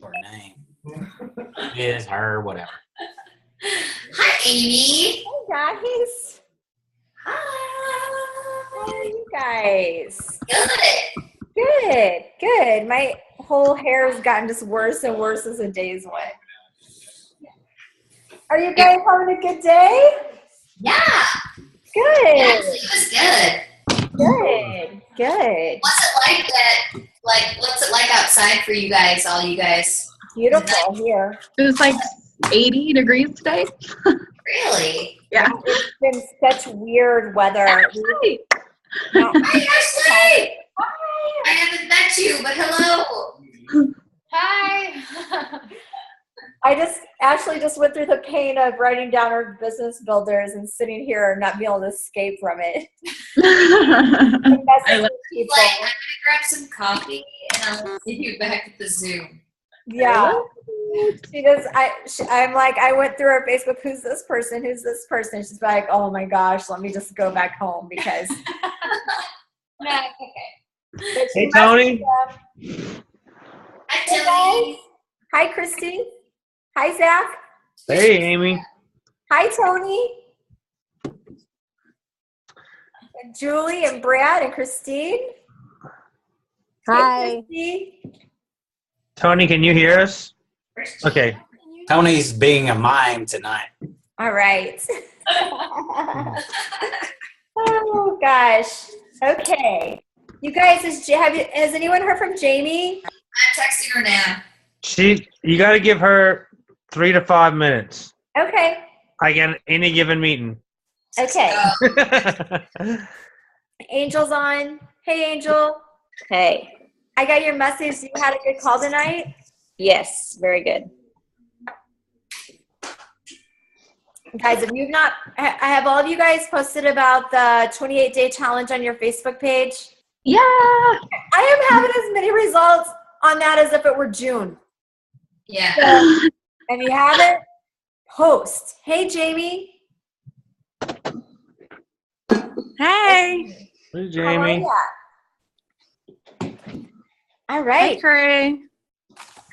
Or name. His, her, whatever. Hi, Amy. Hey guys. Hi. How are you guys? Good. Good. My whole hair has gotten just worse and worse as the days went. Are you guys having a good day? Yeah. Good. It was good. Good. What's it like that? Like, what's it like outside for you guys? All you guys? Beautiful here. It was like 80 degrees today. Really? Yeah. It's been such weird weather. Hi. Hi, Ashley. I haven't met you, but hello. Hi. Ashley just went through the pain of writing down her business builders and sitting here and not being able to escape from it. I love People. Like, I'm gonna grab some coffee and I'll see you back at the Zoom. Yeah. She does. I'm like, I went through her Facebook. Who's this person? Who's this person? She's like, oh my gosh, let me just go back home because. No, it's okay. Hey, Tony. Hi, Tilly. Hi, Christy. Hi, Zach. Hey, Amy. Hi, Tony. And Julie and Brad and Christine. Hi. Hey, Christy. Tony, can you hear us? Okay. Tony's being a mime tonight. All right. Oh gosh. Okay. You guys, has anyone heard from Jamie? I'm texting her now. You got to give her 3 to 5 minutes. Okay. Again, any given meeting. Okay. Angel's on. Hey, Angel. Hey. I got your message. You had a good call tonight? Yes, very good. Guys, if you've not, have all of you guys posted about the 28-day challenge on your Facebook page? Yeah. I am having as many results on that as if it were June. Yeah. So, if you haven't, post. Hey, Jamie. Hey. Hey, How are Jamie. ya? All Hi, right. Trey.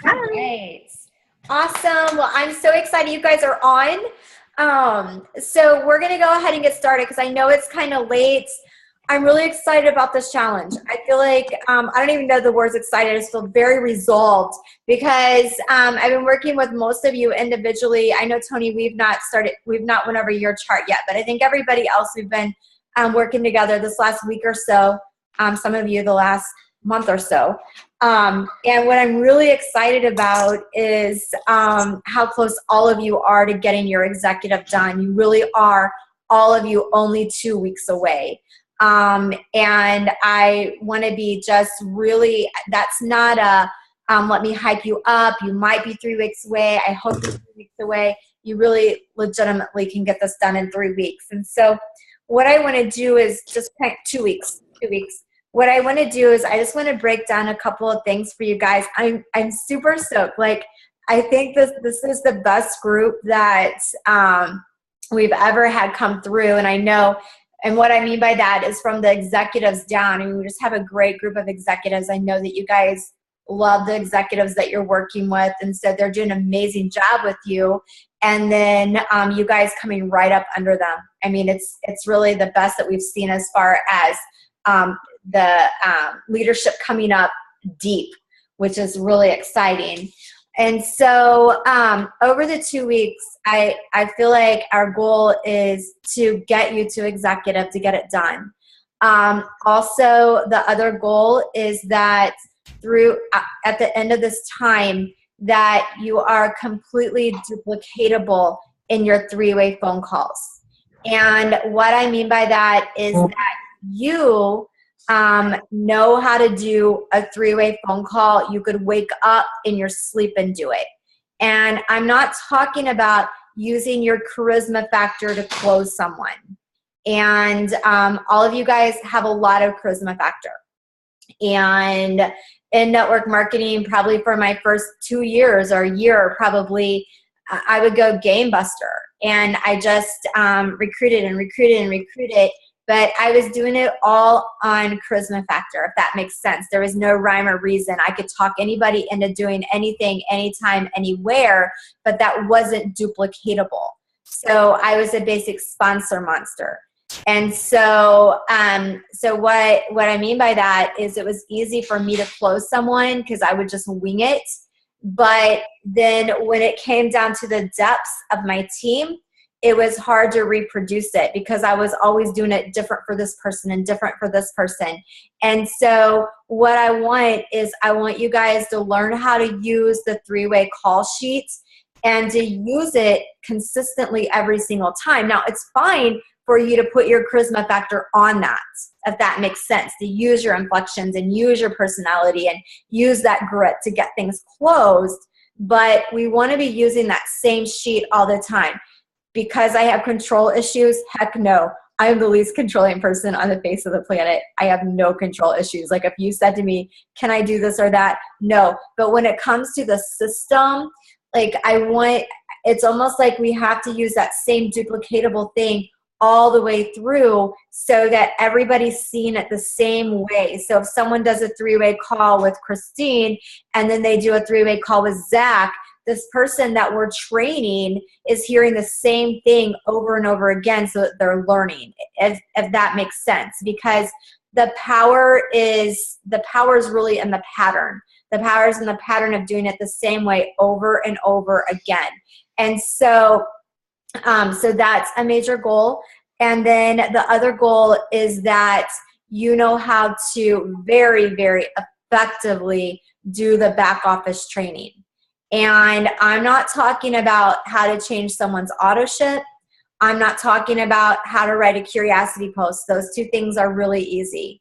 All right. Awesome. Well, I'm so excited you guys are on. So we're going to go ahead and get started because I know it's kind of late. I'm really excited about this challenge. I feel like, I don't even know the words excited. I just feel very resolved because I've been working with most of you individually. I know, Tony, we've not went over your chart yet, but I think everybody else we've been working together this last week or so, some of you the last month or so. And what I'm really excited about is how close all of you are to getting your executive done. You really are, all of you, only 2 weeks away. And I want to be just really, that's not a let me hype you up. You might be 3 weeks away. I hope you're 3 weeks away. You really legitimately can get this done in 3 weeks. And so what I want to do is just 2 weeks. What I want to do is I just want to break down a couple of things for you guys. I'm super stoked. Like, I think this is the best group that we've ever had come through. And I know, and what I mean by that is from the executives down. I mean, we just have a great group of executives. I know that you guys love the executives that you're working with. And so they're doing an amazing job with you. And then you guys coming right up under them. I mean, it's really the best that we've seen as far as the leadership coming up deep, which is really exciting. And so over the 2 weeks, I feel like our goal is to get you to executive, to get it done. Also, the other goal is that at the end of this time, that you are completely duplicatable in your 3-way phone calls. And what I mean by that is that you know how to do a 3-way phone call. You could wake up in your sleep and do it. And I'm not talking about using your charisma factor to close someone. And all of you guys have a lot of charisma factor. And in network marketing, probably for my first 2 years or a year, probably I would go game buster. And I just recruited. but I was doing it all on charisma factor, if that makes sense. There was no rhyme or reason. I could talk anybody into doing anything, anytime, anywhere, but that wasn't duplicatable. So I was a basic sponsor monster. And so, so what I mean by that is it was easy for me to close someone because I would just wing it. But then when it came down to the depths of my team, it was hard to reproduce it because I was always doing it different for this person and different for this person. And so what I want is I want you guys to learn how to use the 3-way call sheets and to use it consistently every single time. Now, it's fine for you to put your charisma factor on that, if that makes sense, to use your inflections and use your personality and use that grit to get things closed. But we want to be using that same sheet all the time. Because I have control issues, heck no. I am the least controlling person on the face of the planet. I have no control issues. Like if you said to me, can I do this or that? No. But when it comes to the system, like it's almost like we have to use that same duplicatable thing all the way through so that everybody's seeing it the same way. So if someone does a 3-way call with Christine and then they do a 3-way call with Zach, this person that we're training is hearing the same thing over and over again so that they're learning, if that makes sense. Because the power is really in the pattern. The power is in the pattern of doing it the same way over and over again. And so, so that's a major goal. And then the other goal is that you know how to very, very effectively do the back office training. And I'm not talking about how to change someone's auto ship. I'm not talking about how to write a curiosity post. Those two things are really easy.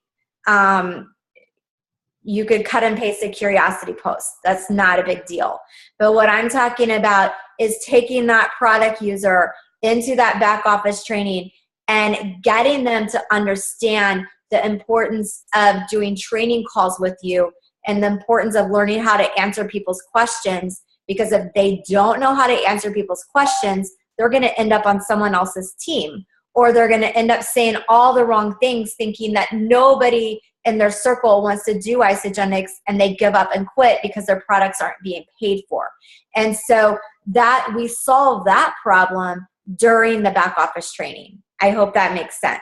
You could cut and paste a curiosity post. That's not a big deal. But what I'm talking about is taking that product user into that back office training and getting them to understand the importance of doing training calls with you and the importance of learning how to answer people's questions, because if they don't know how to answer people's questions, they're going to end up on someone else's team, or they're going to end up saying all the wrong things, thinking that nobody in their circle wants to do Isagenix, and they give up and quit because their products aren't being paid for. And so that we solve that problem during the back office training. I hope that makes sense.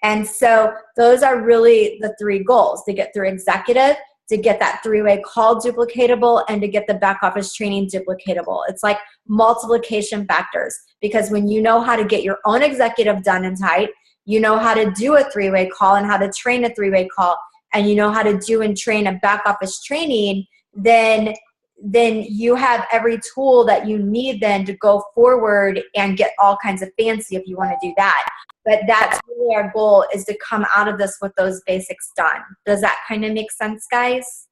And so those are really the 3 goals: to get through executive, to get that 3-way call duplicatable, and to get the back office training duplicatable. It's like multiplication factors, because when you know how to get your own executive done and tight, you know how to do a 3-way call and how to train a 3-way call, and you know how to do and train a back office training, then you have every tool that you need then to go forward and get all kinds of fancy if you want to do that. But that's really our goal, is to come out of this with those basics done. Does that kind of make sense, guys?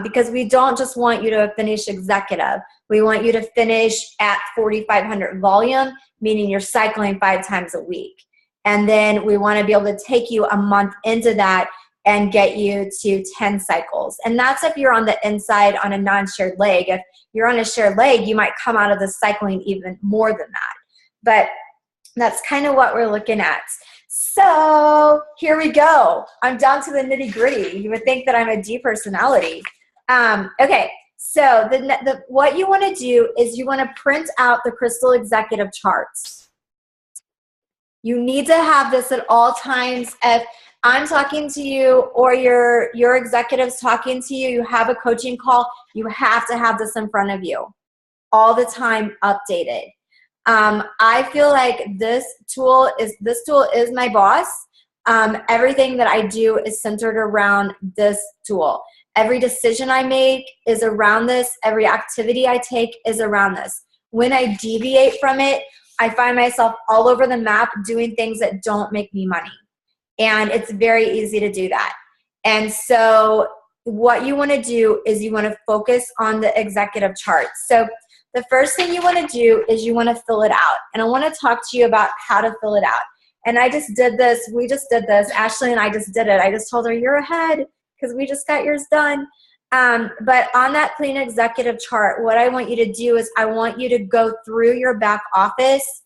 Because we don't just want you to finish executive. We want you to finish at 4,500 volume, meaning you're cycling 5 times a week. And then we want to be able to take you a month into that and get you to 10 cycles. And that's if you're on the inside on a non-shared leg. If you're on a shared leg, you might come out of the cycling even more than that. But that's kind of what we're looking at. So here we go. I'm down to the nitty gritty. You would think that I'm a D personality. Okay, so what you want to do is you want to print out the Crystal Executive charts. You need to have this at all times. If I'm talking to you or your executive's talking to you, you have a coaching call, you have to have this in front of you all the time, updated. I feel like this tool is my boss. Everything that I do is centered around this tool. Every decision I make is around this. Every activity I take is around this. When I deviate from it, I find myself all over the map doing things that don't make me money. And it's very easy to do that. And so what you want to do is you want to focus on the executive chart. So the first thing you want to do is you want to fill it out. And I want to talk to you about how to fill it out. And I just did this. We just did this. Ashley and I just did it. I just told her, you're ahead because we just got yours done. But on that clean executive chart, what I want you to do is I want you to go through your back office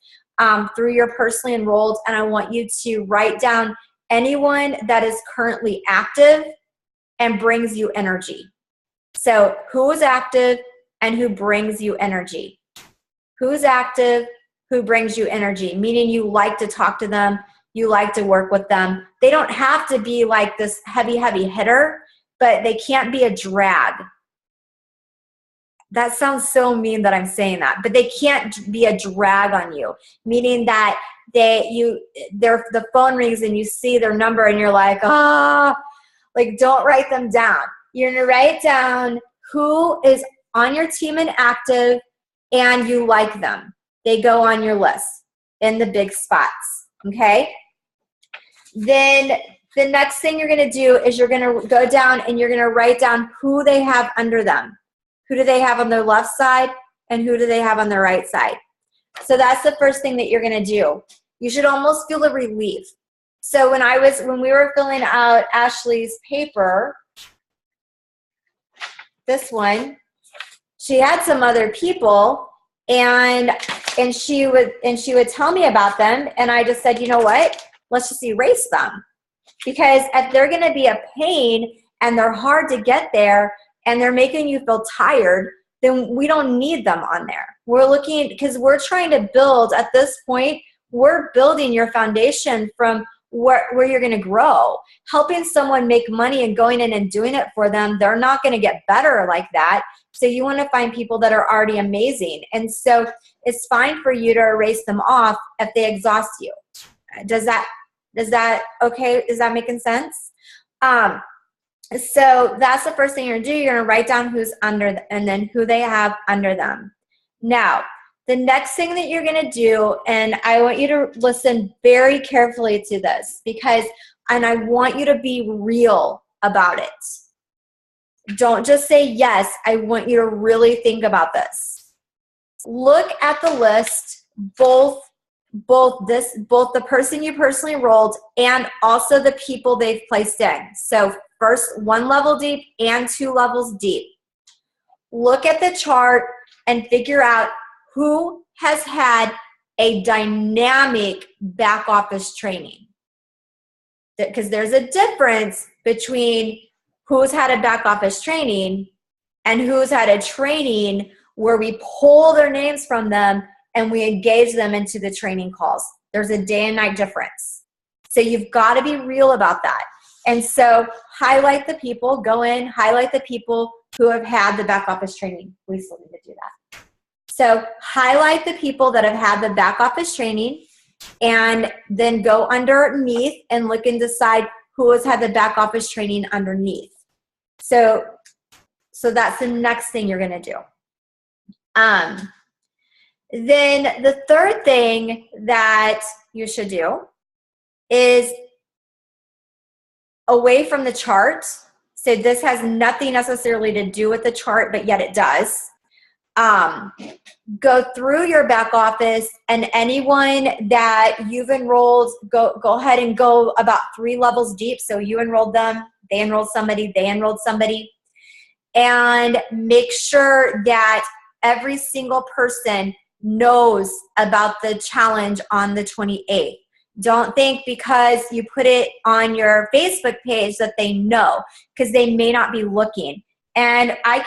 through your personally enrolled, and I want you to write down anyone that is currently active and brings you energy. So who is active and who brings you energy? Who's active, who brings you energy, meaning you like to talk to them, you like to work with them. They don't have to be like this heavy hitter, but they can't be a drag. That sounds so mean that I'm saying that, but they can't be a drag on you, meaning that the phone rings and you see their number and you're like, like don't write them down. You're gonna write down who is on your team and active and you like them. They go on your list in the big spots, okay? Then the next thing you're gonna do is you're gonna go down and you're gonna write down who they have under them. Who do they have on their left side and who do they have on their right side? So that's the first thing that you're gonna do. You should almost feel a relief. So when we were filling out Ashley's paper, this one, she had some other people and she would tell me about them, and I just said, you know what? Let's just erase them. Because if they're gonna be a pain and they're hard to get there and they're making you feel tired, then we don't need them on there. We're looking, because we're trying to build, at this point, we're building your foundation from where you're gonna grow. Helping someone make money and going in and doing it for them, they're not gonna get better like that. So you wanna find people that are already amazing. And so it's fine for you to erase them off if they exhaust you. Does that okay? Is that making sense? So that's the first thing you're gonna do. You're gonna write down who's under and then who they have under them. Now, the next thing that you're gonna do, and I want you to listen very carefully to this and I want you to be real about it. Don't just say yes. I want you to really think about this. Look at the list, both the person you personally enrolled and also the people they've placed in. So first 1 level deep and 2 levels deep. Look at the chart and figure out who has had a dynamic back office training. Because there's a difference between who's had a back office training and who's had a training where we pull their names from them and we engage them into the training calls. There's a day and night difference. So you've got to be real about that. And so highlight the people, go in, highlight the people who have had the back office training. We still need to do that. So highlight the people that have had the back office training and then go underneath and look and decide who has had the back office training underneath. So that's the next thing you're going to do. Then the third thing that you should do is away from the chart. So this has nothing necessarily to do with the chart, but yet it does. Go through your back office and anyone that you've enrolled, go ahead and go about 3 levels deep. So you enrolled them, they enrolled somebody, they enrolled somebody. And make sure that every single person knows about the challenge on the 28th. Don't think because you put it on your Facebook page that they know, because they may not be looking. And I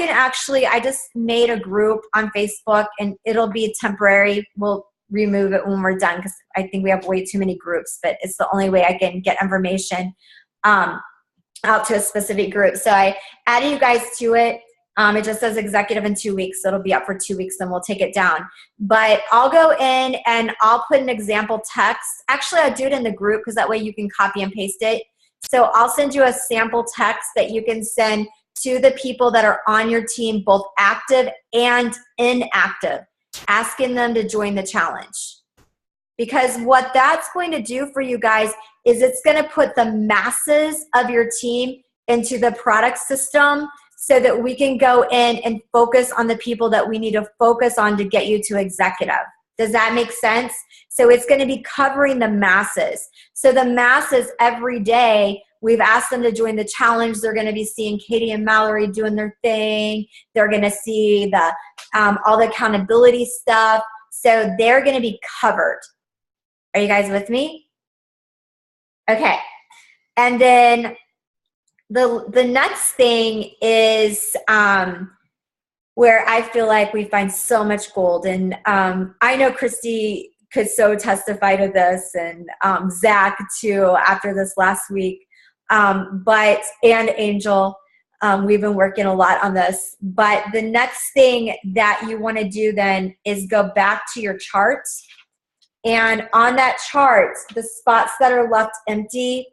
just made a group on Facebook and it'll be temporary. We'll remove it when we're done because I think we have way too many groups, but it's the only way I can get information out to a specific group. So I added you guys to it. It just says executive in 2 weeks. So it'll be up for 2 weeks and we'll take it down. But I'll go in and I'll put an example text. Actually, I'll do it in the group because that way you can copy and paste it. So I'll send you a sample text that you can send to the people that are on your team, both active and inactive, asking them to join the challenge. Because what that's going to do for you guys is it's going to put the masses of your team into the product system so that we can go in and focus on the people that we need to focus on to get you to executive. Does that make sense? So it's going to be covering the masses. So the masses every day, we've asked them to join the challenge. They're going to be seeing Katie and Mallory doing their thing. They're going to see all the accountability stuff. So they're going to be covered. Are you guys with me? Okay. And then the next thing is where I feel like we find so much gold. And I know Christy could so testify to this, and Zach too after this last week. And Angel, we've been working a lot on this. But the next thing that you want to do then is go back to your chart. And on that chart, the spots that are left empty,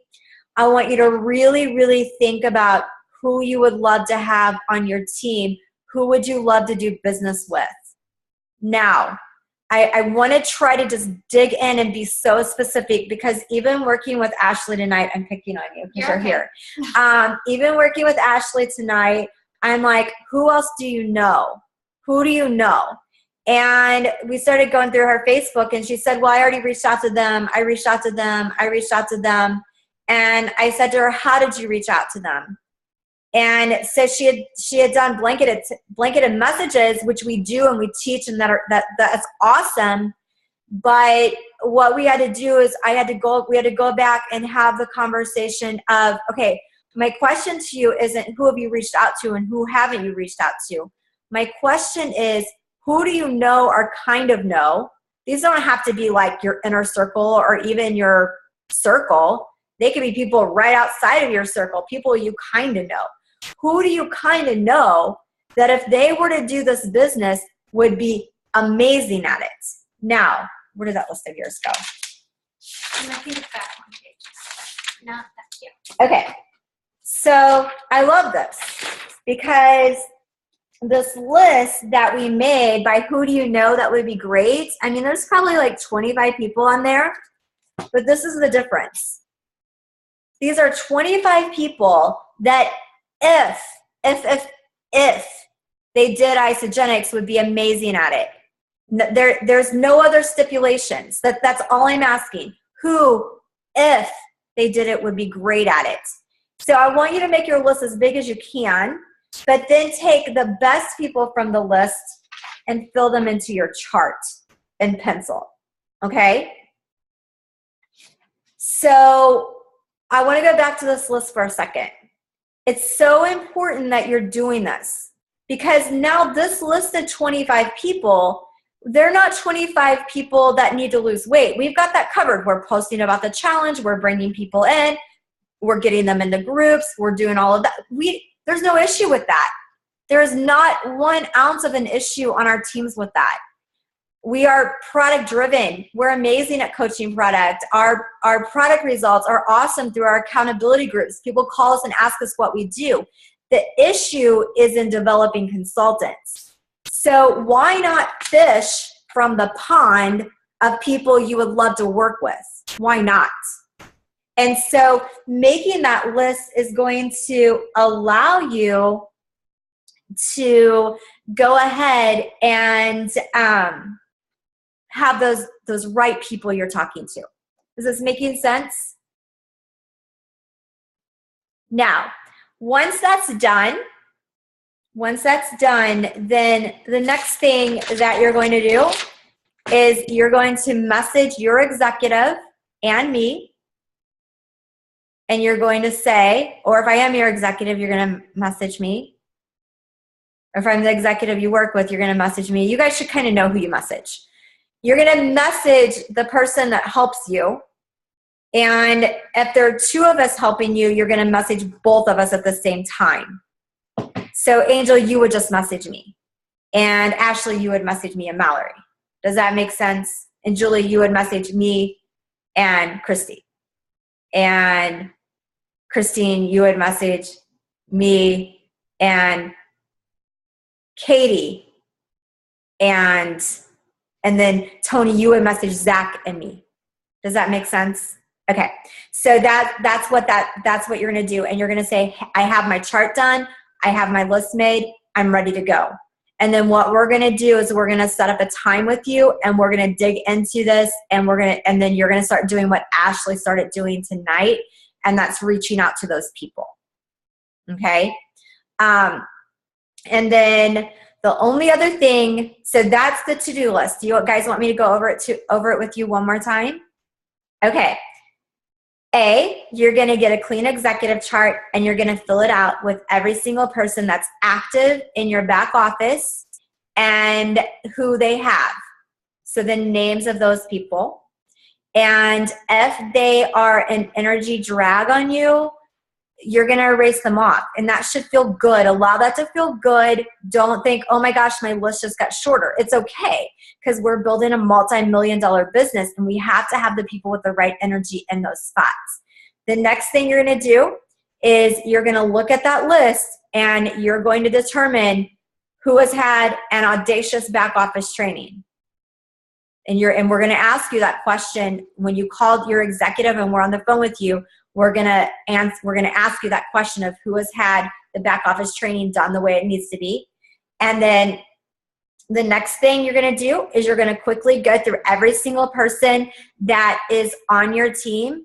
I want you to really, really think about who you would love to have on your team. Who would you love to do business with? Now, I want to try to just dig in and be so specific, because even working with Ashley tonight, I'm picking on you because you're here. Even working with Ashley tonight, I'm like, who else do you know? Who do you know? And we started going through her Facebook, and she said, well, I already reached out to them. I reached out to them. I reached out to them. And I said to her, how did you reach out to them? And so she had done blanketed messages, which we do and we teach, and that's awesome. But what we had to do is we had to go back and have the conversation of, okay, my question to you isn't who have you reached out to and who haven't you reached out to. My question is, who do you know or kind of know? These don't have to be like your inner circle or even your circle. They could be people right outside of your circle, people you kind of know. Who do you kind of know that if they were to do this business would be amazing at it? Now, where did that list of yours go? I think it's that one page. Not that cute. Okay, so I love this because this list that we made by who do you know that would be great, I mean, there's probably like 25 people on there, but this is the difference. These are 25 people that if they did Isagenix would be amazing at it. There's no other stipulations. That's all I'm asking. Who, if they did it, would be great at it. So I want you to make your list as big as you can, but then take the best people from the list and fill them into your chart in pencil, okay? So I want to go back to this list for a second. It's so important that you're doing this because now this list of 25 people, they're not 25 people that need to lose weight. We've got that covered. We're posting about the challenge. We're bringing people in. We're getting them into groups. We're doing all of that. There's no issue with that. There is not 1 ounce of an issue on our teams with that. We are product driven. We're amazing at coaching product. Our product results are awesome through our accountability groups. People call us and ask us what we do. The issue is in developing consultants. So why not fish from the pond of people you would love to work with? Why not? And so making that list is going to allow you to go ahead and have those right people you're talking to. Is this making sense? Now, once that's done, then the next thing that you're going to do is you're going to message your executive and me, and you're going to say, or if I am your executive, you're going to message me. Or if I'm the executive you work with, you're going to message me. You guys should kind of know who you message. You're going to message the person that helps you. And if there are 2 of us helping you, you're going to message both of us at the same time. So Angel, you would just message me. And Ashley, you would message me and Mallory. Does that make sense? And Julie, you would message me and Christy. And Christine, you would message me and Katie. And then Tony, you would message Zach and me. Does that make sense? Okay. So that's what you're going to do. And you're going to say, I have my chart done. I have my list made. I'm ready to go. And then what we're going to do is we're going to set up a time with you and we're going to dig into this and then you're going to start doing what Ashley started doing tonight. And that's reaching out to those people. Okay. And then the only other thing, so that's the to-do list. Do you guys want me to go over it with you one more time? Okay. A, you're going to get a clean executive chart and you're going to fill it out with every single person that's active in your back office and who they have. So the names of those people. And if they are an energy drag on you, you're going to erase them off. And that should feel good. Allow that to feel good. Don't think, oh my gosh, my list just got shorter. It's okay, because we're building a multi-million-dollar business and we have to have the people with the right energy in those spots. The next thing you're going to do is you're going to look at that list and you're going to determine who has had an audacious back office training. And we're going to ask you that question when you called your executive and we're on the phone with you. We're going to ask you that question of who has had the back office training done the way it needs to be. And then the next thing you're going to do is you're going to quickly go through every single person that is on your team,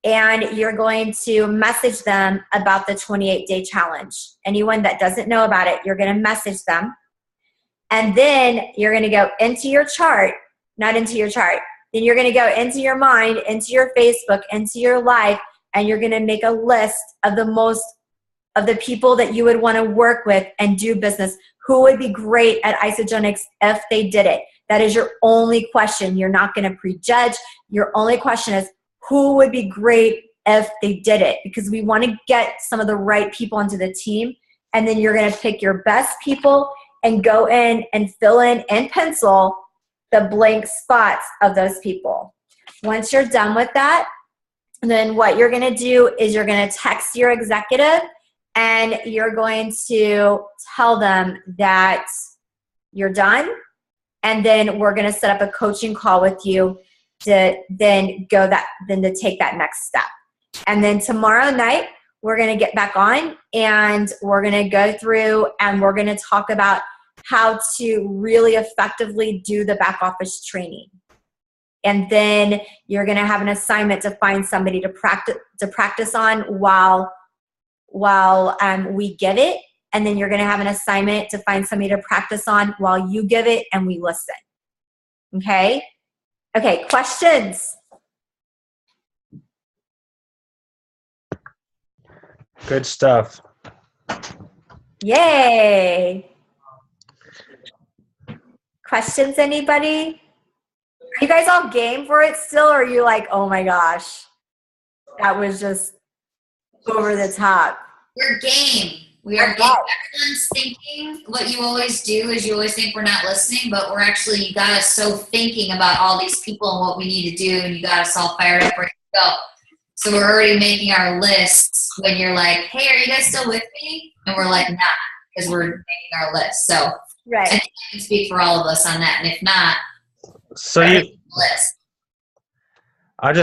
and you're going to message them about the 28-day challenge. Anyone that doesn't know about it, you're going to message them. And then you're going to go into your chart, not into your chart. Then you're going to go into your mind, into your Facebook, into your life, and you're going to make a list of the people that you would want to work with and do business. Who would be great at Isagenix if they did it? That is your only question. You're not going to prejudge. Your only question is, who would be great if they did it? Because we want to get some of the right people onto the team. And then you're going to pick your best people and go in and fill in pencil the blank spots of those people. Once you're done with that, then what you're going to do is you're going to text your executive and you're going to tell them that you're done. And then we're going to set up a coaching call with you to then to take that next step. And then tomorrow night, we're going to get back on and we're going to go through and we're going to talk about how to really effectively do the back office training. And then you're going to have an assignment to find somebody to practice on while we give it. And then you're going to have an assignment to find somebody to practice on while you give it and we listen. Okay? Okay, questions? Good stuff. Yay. Questions, anybody? Are you guys all game for it still, or are you like, oh my gosh, that was just over the top? We're game. We are game. Everyone's thinking. What you always do is you always think we're not listening, but we're actually, you got us so thinking about all these people and what we need to do, and you got us all fired up, ready to go. So we're already making our lists when you're like, hey, are you guys still with me? And we're like, nah, because we're making our list. So Right. I think I can speak for all of us on that. And if not, So list. I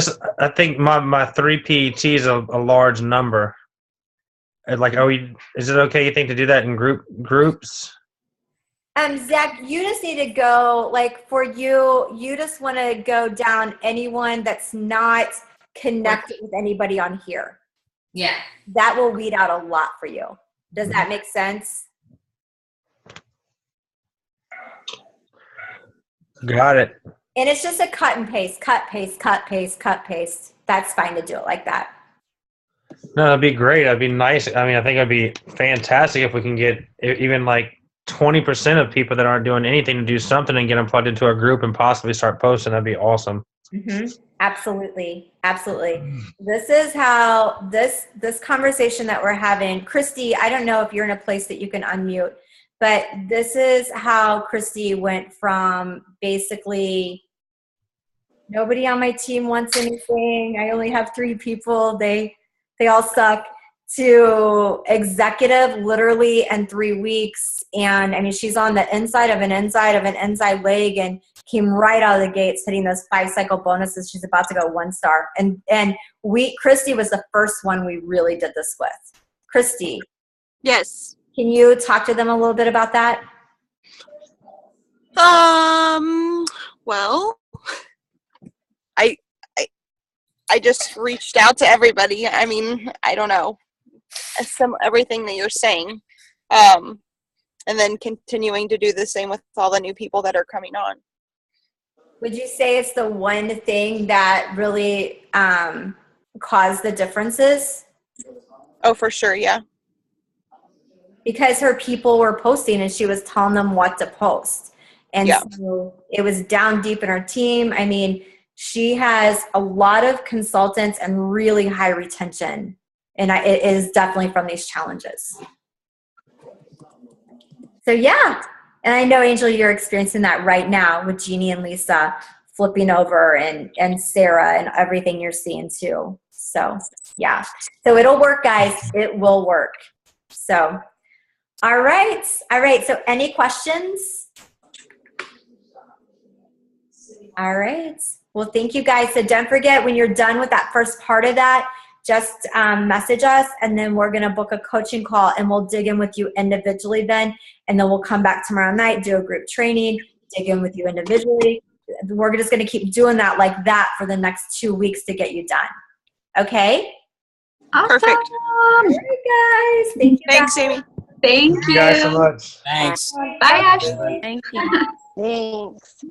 think my 3 PET is a large number. Like, is it okay, you think, to do that in groups? Zach, you just need to go, like, for you just want to go down anyone that's not connected with anybody on here. Yeah. That will weed out a lot for you. Does that make sense? Got it. And it's just a cut and paste, cut, paste, cut, paste, cut, paste. That's fine to do it like that. No, that'd be great. That'd be nice. I mean, I think it'd be fantastic if we can get even like 20% of people that aren't doing anything to do something and get them plugged into a group and possibly start posting. That'd be awesome. Mm-hmm. Absolutely. Absolutely. This is how this conversation that we're having, Christy, I don't know if you're in a place that you can unmute, but this is how Christy went from basically nobody on my team wants anything. I only have 3 people. They all suck, to executive literally in 3 weeks. And I mean, she's on the inside of an inside leg and came right out of the gates hitting those 5-cycle bonuses. She's about to go 1-star. And Christy was the first one we really did this with. Christy. Yes. Can you talk to them a little bit about that? Well, I just reached out to everybody. I mean, I don't know. Everything that you're saying. And then continuing to do the same with all the new people that are coming on. Would you say it's the one thing that really caused the differences? Oh, for sure. Yeah. Because her people were posting and she was telling them what to post. And Yeah. so it was down deep in her team. I mean, she has a lot of consultants and really high retention. And it is definitely from these challenges. So yeah. And I know, Angel, you're experiencing that right now with Jeannie and Lisa flipping over and Sarah and everything you're seeing too. So yeah. So it'll work, guys. It will work. So, all right. All right. So any questions? All right. Well, thank you guys. So don't forget, when you're done with that first part of that, just message us, and then we're going to book a coaching call, and we'll dig in with you individually then, and then we'll come back tomorrow night, do a group training, dig in with you individually. We're just going to keep doing that like that for the next 2 weeks to get you done. Okay? Awesome. Perfect. All right, guys. Thank you. Thanks, guys. Amy. Thank Thank you guys so much. Thanks. Bye, Bye, Ashley. Thank you. Thanks.